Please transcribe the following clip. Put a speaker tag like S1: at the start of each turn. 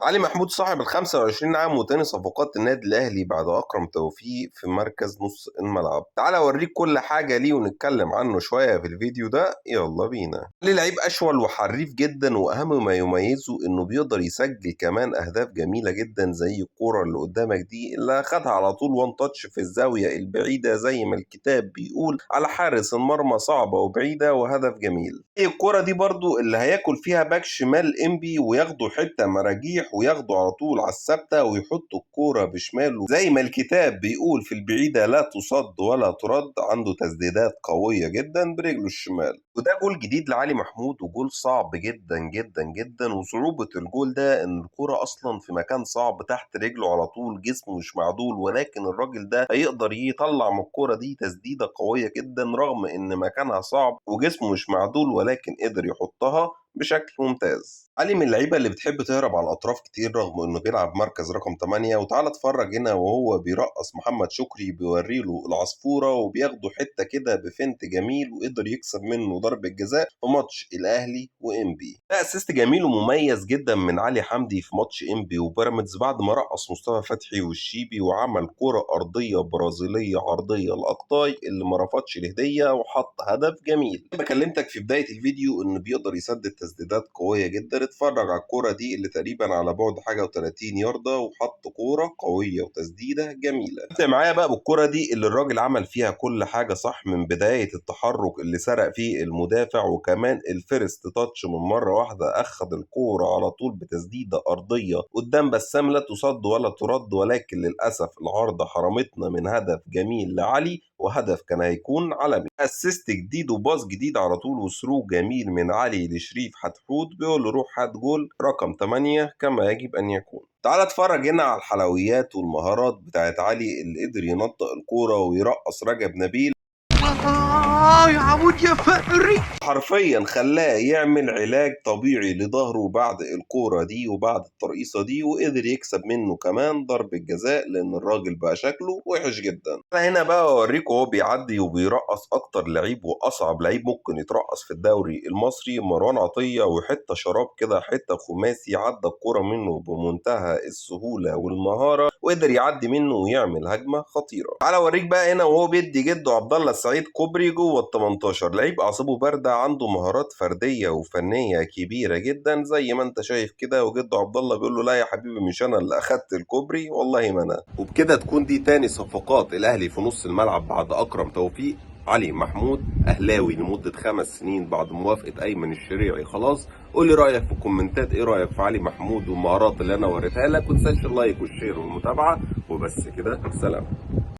S1: علي محمود صاحب ال25 عام وتاني صفقات النادي الأهلي بعد أكرم توفيق في مركز نص الملعب. تعال أوريك كل حاجة ليه ونتكلم عنه شوية في الفيديو ده، يلا بينا. علي لعيب أشول وحريف جدا، وأهم ما يميزه إنه بيقدر يسجل كمان أهداف جميلة جدا زي الكورة اللي قدامك دي اللي أخدها على طول وان تاتش في الزاوية البعيدة زي ما الكتاب بيقول على حارس المرمى، صعبة وبعيدة وهدف جميل. الكورة دي برضو اللي هياكل فيها باك شمال إنبي وياخدوا حتة مراجيح وياخدوا على طول على الثابتة ويحطوا الكورة بشماله زي ما الكتاب بيقول في البعيدة لا تصد ولا ترد. عنده تسديدات قوية جدا برجله الشمال، وده جول جديد لعلي محمود وجول صعب جدا جدا جدا. وصعوبة الجول ده ان الكورة اصلا في مكان صعب تحت رجله على طول، جسمه مش معدول، ولكن الراجل ده هيقدر يطلع من الكورة دي تسديدة قوية جدا رغم ان مكانها صعب وجسمه مش معدول، ولكن قدر يحطها بشكل ممتاز. علي من اللعيبه اللي بتحب تهرب على الاطراف كتير رغم انه بيلعب مركز رقم 8. وتعالى اتفرج هنا وهو بيرقص محمد شكري بيوري له العصفوره وبياخده حته كده بفنت جميل وقدر يكسب منه ضربه جزاء في ماتش الاهلي وانبي. ده اسيست جميل ومميز جدا من علي حمدي في ماتش انبي وبيراميدز بعد ما رقص مصطفى فتحي والشيبي وعمل كرة ارضيه برازيليه عرضيه لاقطاي اللي ما رفضش الهديه وحط هدف جميل. انا كلمتك في بدايه الفيديو انه بيقدر يسدد تسديدات قويه جدا. اتفرج على الكرة دي اللي تقريبا على بعد حاجه و30 ياردة وحط كوره قويه وتسديده جميله. ابدا معايا بقى بالكرة دي اللي الراجل عمل فيها كل حاجه صح، من بدايه التحرك اللي سرق فيه المدافع وكمان الفيرست تاتش من مره واحده اخد الكوره على طول بتسديده ارضيه قدام بسام لا تصد ولا ترد، ولكن للاسف العارضه حرمتنا من هدف جميل لعلي وهدف كان هيكون عالمي. اسيست جديد وباص جديد على طول وثرو جميل من علي لشريف حتحوت بيقول له روح هات جول رقم 8 كما يجب ان يكون. تعال اتفرج هنا على الحلويات والمهارات بتاعت علي اللي قدر ينطق الكوره ويرقص رجب نبيل.
S2: يا عمود يا فقري،
S1: حرفيا خلاه يعمل علاج طبيعي لظهره بعد الكورة دي وبعد الترقيصة دي، وقدر يكسب منه كمان ضربة جزاء لأن الراجل بقى شكله وحش جدا. أنا هنا بقى أوريكم هو بيعدي وبيرقص أكتر لعيب وأصعب لعيب ممكن يترقص في الدوري المصري، مروان عطية، وحتة شراب كده حتة خماسي عدى الكورة منه بمنتهى السهولة والمهارة وقدر يعدي منه ويعمل هجمة خطيرة. تعالى أوريك بقى هنا وهو بيدي جده عبد الله السعيد كوبري جوه ال 18. لعيب أعصابه باردة عنده مهارات فردية وفنية كبيرة جدا زي ما انت شايف كده، وجده عبد الله بيقول له لا يا حبيبي مش انا اللي اخدت الكوبري والله ما انا. وبكده تكون دي تاني صفقات الاهلي في نص الملعب بعد اكرم توفيق. علي محمود اهلاوي لمده 5 سنين بعد موافقه ايمن الشريعي خلاص. قول لي رايك في الكومنتات، ايه رايك في علي محمود والمهارات اللي انا وريتها لك؟ وتنساش اللايك والشير والمتابعه. وبس كده، سلام.